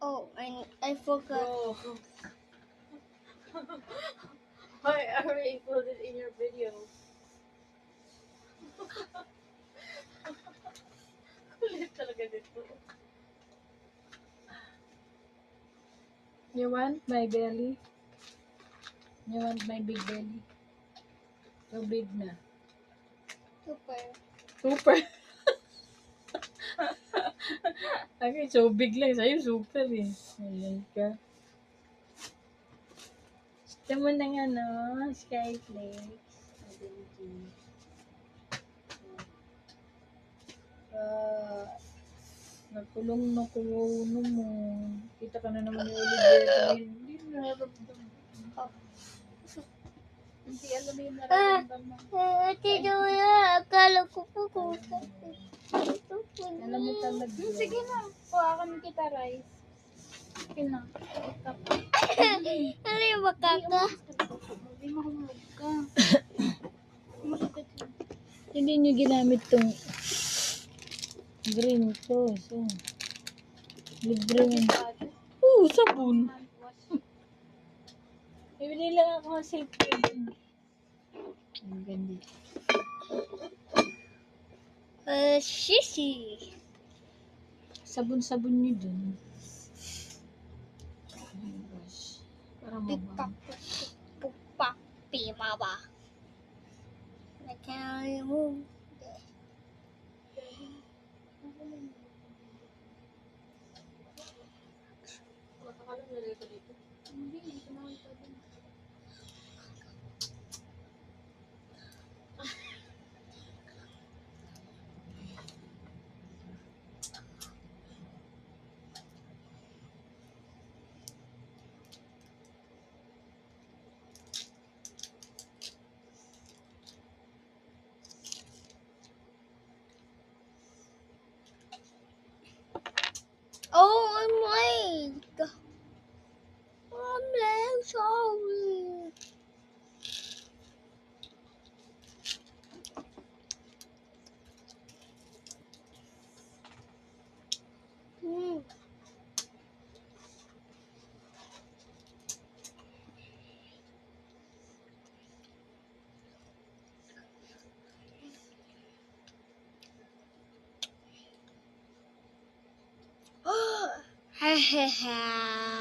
Oh, I forgot. Bro. Why are we included in your video? Kulit talaga dito. You want my belly? You want my big belly? So big na. Super. Super. Okay, so big lang. Sa'yo super eh. Ayan ka. Gusto mo ng ano, Skyflex. Nagkulong na kuno mo. Kita ka na naman ni Oliver. Hindi nararamdaman. Hindi alam mo yung nararamdaman. Ate Joya, akala ko po kung Alam mo talaga. Sige na. Kuhakan kita, Rice. Sige na. ano yung makaka? Hindi mahulog ka. Hindi nyo ginamit tong green sauce. Oh. Libre mo. Sabon. Bibili lang ako ng silk cream. Ang ganda. Shishi. Sabon-sabon nyo dun. Oh my gosh. Para mabang. Pupak, pimaba. I can't remove. Oh, I'm late. I'm late, sorry. Ha ha ha.